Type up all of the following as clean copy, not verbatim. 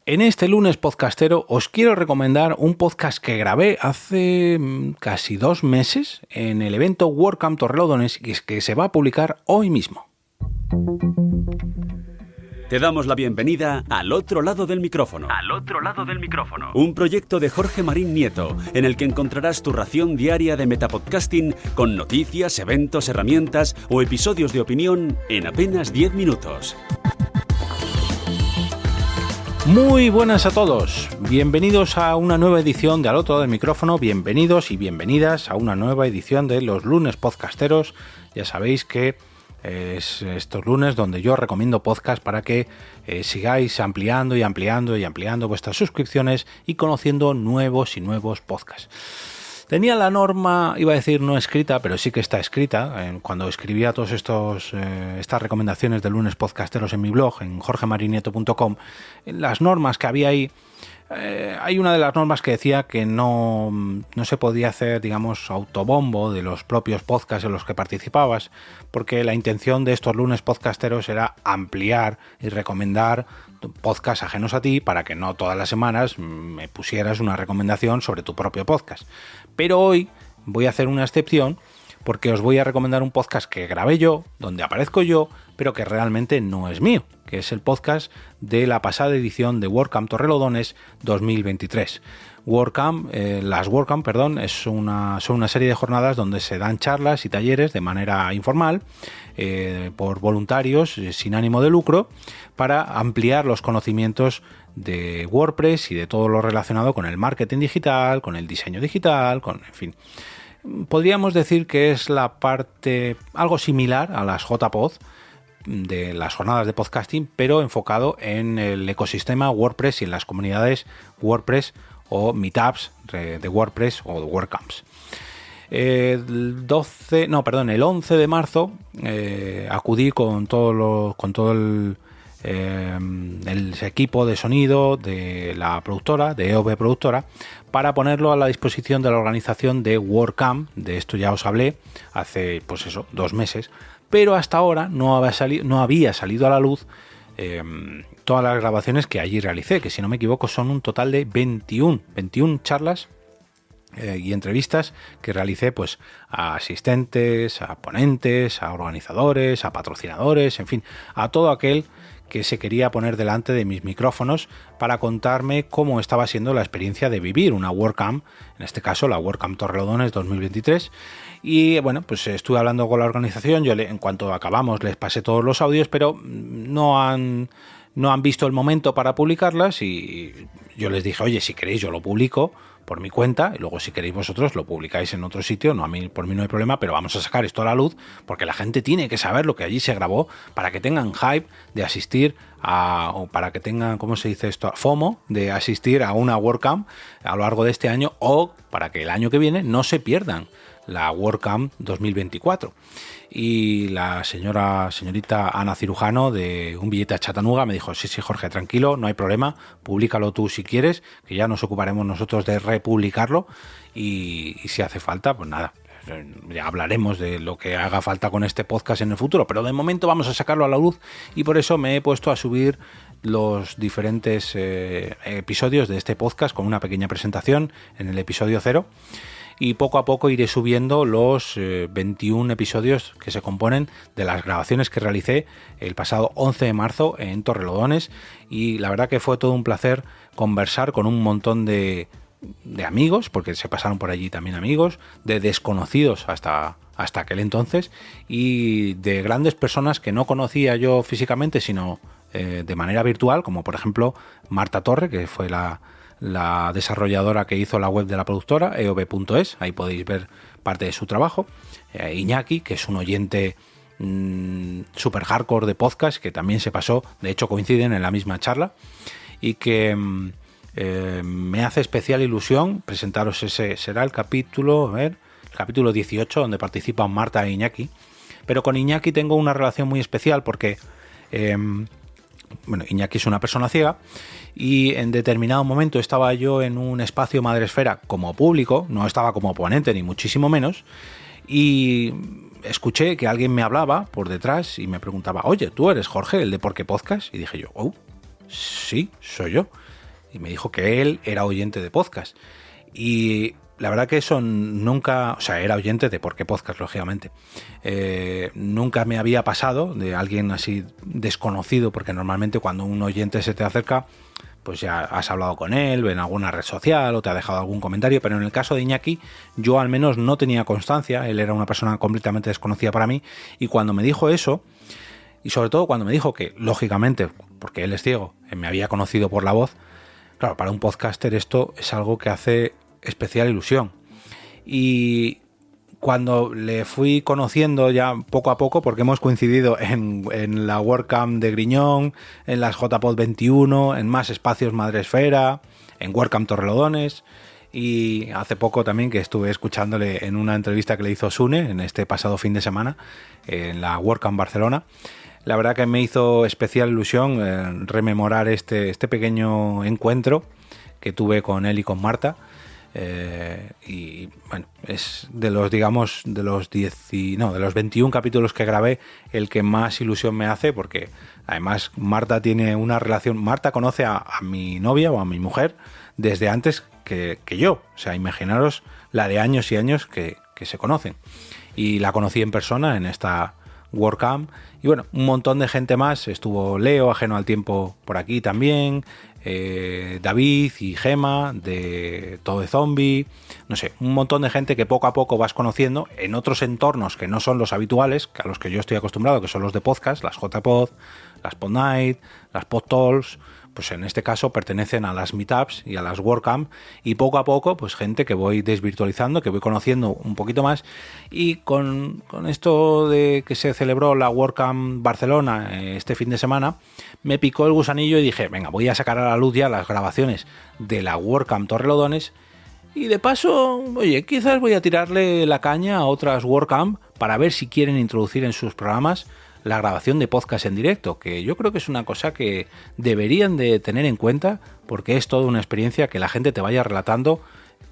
En este lunes podcastero os quiero recomendar un podcast que grabé hace casi 2 meses en el evento WordCamp Torrelodones y que se va a publicar hoy mismo. Te damos la bienvenida Al Otro Lado del Micrófono. Al Otro Lado del Micrófono. Un proyecto de Jorge Marín Nieto, en el que encontrarás tu ración diaria de metapodcasting con noticias, eventos, herramientas o episodios de opinión en apenas 10 minutos. Muy buenas a todos, bienvenidos a una nueva edición de Al Otro Lado del Micrófono, bienvenidos y bienvenidas a una nueva edición de los lunes podcasteros. Ya sabéis que es estos lunes donde yo recomiendo podcast para que sigáis ampliando vuestras suscripciones y conociendo nuevos podcasts. Tenía la norma, iba a decir no escrita, pero sí que está escrita. Cuando escribía todas estas recomendaciones de lunes podcasteros en mi blog, en jorgemarinieto.com, en las normas que había ahí, hay una de las normas que decía que no se podía hacer, digamos, autobombo de los propios podcasts en los que participabas, porque la intención de estos lunes podcasteros era ampliar y recomendar podcasts ajenos a ti para que no todas las semanas me pusieras una recomendación sobre tu propio podcast. Pero hoy voy a hacer una excepción porque os voy a recomendar un podcast que grabé yo, donde aparezco yo, pero que realmente no es mío, que es el podcast de la pasada edición de WordCamp Torrelodones 2023. Las WordCamp, son una serie de jornadas donde se dan charlas y talleres de manera informal por voluntarios sin ánimo de lucro para ampliar los conocimientos de WordPress y de todo lo relacionado con el marketing digital, con el diseño digital, en fin. Podríamos decir que es la parte algo similar a las JPod de las jornadas de podcasting, pero enfocado en el ecosistema WordPress y en las comunidades WordPress o meetups de WordPress o de WordCamps. El 11 de marzo acudí con todo el equipo de sonido de la productora, de EOB Productora, para ponerlo a la disposición de la organización de WordCamp. De esto ya os hablé hace 2 meses, pero hasta ahora no había salido a la luz todas las grabaciones que allí realicé, que si no me equivoco son un total de 21 charlas y entrevistas que realicé a asistentes, a ponentes, a organizadores, a patrocinadores, en fin, a todo aquel que se quería poner delante de mis micrófonos para contarme cómo estaba siendo la experiencia de vivir una WordCamp, en este caso la WordCamp Torrelodones 2023. Y bueno, estuve hablando con la organización, en cuanto acabamos les pasé todos los audios, pero no han visto el momento para publicarlas y yo les dije, oye, si queréis yo lo publico por mi cuenta y luego si queréis vosotros lo publicáis en otro sitio, por mí no hay problema, pero vamos a sacar esto a la luz porque la gente tiene que saber lo que allí se grabó para que tengan hype de asistir o para que tengan, ¿cómo se dice esto? FOMO de asistir a una WordCamp a lo largo de este año o para que el año que viene no se pierdan la WordCamp 2024. Y la señorita Ana Cirujano de Un Billete a Chattanooga me dijo, sí, Jorge, tranquilo, no hay problema, públicalo tú si quieres, que ya nos ocuparemos nosotros de republicarlo y si hace falta, pues nada, ya hablaremos de lo que haga falta con este podcast en el futuro, pero de momento vamos a sacarlo a la luz y por eso me he puesto a subir los diferentes episodios de este podcast con una pequeña presentación en el episodio 0. Y poco a poco iré subiendo los 21 episodios que se componen de las grabaciones que realicé el pasado 11 de marzo en Torrelodones y la verdad que fue todo un placer conversar con un montón de amigos, porque se pasaron por allí también amigos, de desconocidos hasta aquel entonces y de grandes personas que no conocía yo físicamente sino de manera virtual, como por ejemplo Marta Torre, que fue la desarrolladora que hizo la web de la productora, eob.es, ahí podéis ver parte de su trabajo. Iñaki, que es un oyente super hardcore de podcast, que también se pasó, de hecho coinciden en la misma charla, y que me hace especial ilusión presentaros será el capítulo 18, donde participan Marta e Iñaki, pero con Iñaki tengo una relación muy especial porque Iñaki es una persona ciega y en determinado momento estaba yo en un espacio Madresfera como público, no estaba como ponente ni muchísimo menos, y escuché que alguien me hablaba por detrás y me preguntaba, oye, ¿tú eres Jorge, el de Por qué Podcast? Y dije yo, oh, sí, soy yo. y me dijo que él era oyente de podcast. Y la verdad que eso nunca, o sea, era oyente de Por qué Podcast, lógicamente. Nunca me había pasado de alguien así desconocido, porque normalmente cuando un oyente se te acerca, pues ya has hablado con él en alguna red social o te ha dejado algún comentario, pero en el caso de Iñaki yo al menos no tenía constancia, él era una persona completamente desconocida para mí, y cuando me dijo eso, y sobre todo cuando me dijo que, lógicamente, porque él es ciego, me había conocido por la voz, claro, para un podcaster esto es algo que hace especial ilusión. Y cuando le fui conociendo ya poco a poco, porque hemos coincidido en la WordCamp de Griñón, en las JPod 21, en más espacios Madresfera, en WordCamp Torrelodones, y hace poco también que estuve escuchándole en una entrevista que le hizo Sune en este pasado fin de semana en la WordCamp Barcelona. La verdad que me hizo especial ilusión rememorar este pequeño encuentro que tuve con él y con Marta. Y bueno, es de los, digamos, de los 21 capítulos que grabé el que más ilusión me hace, porque además Marta tiene una relación, Marta conoce a mi novia o a mi mujer desde antes que yo, o sea, imaginaros la de años y años que se conocen, y la conocí en persona en esta WordCamp, y bueno, un montón de gente más, estuvo Leo, Ajeno al Tiempo, por aquí también, David y Gema de Todo de Zombie, no sé, un montón de gente que poco a poco vas conociendo en otros entornos que no son los habituales, a los que yo estoy acostumbrado, que son los de podcast, las JPod, las PodNight, las PodTalks. Pues en este caso pertenecen a las Meetups y a las WordCamp, y poco a poco pues gente que voy desvirtualizando, que voy conociendo un poquito más, y con esto de que se celebró la WordCamp Barcelona este fin de semana, me picó el gusanillo y dije, venga, voy a sacar a la luz ya las grabaciones de la WordCamp Torrelodones, y de paso, oye, quizás voy a tirarle la caña a otras WordCamp para ver si quieren introducir en sus programas la grabación de podcast en directo, que yo creo que es una cosa que deberían de tener en cuenta, porque es toda una experiencia que la gente te vaya relatando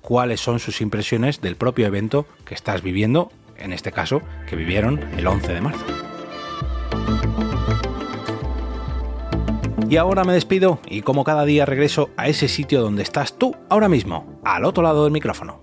cuáles son sus impresiones del propio evento que estás viviendo, en este caso, que vivieron el 11 de marzo. Y ahora me despido, y como cada día regreso a ese sitio donde estás tú ahora mismo, al otro lado del micrófono.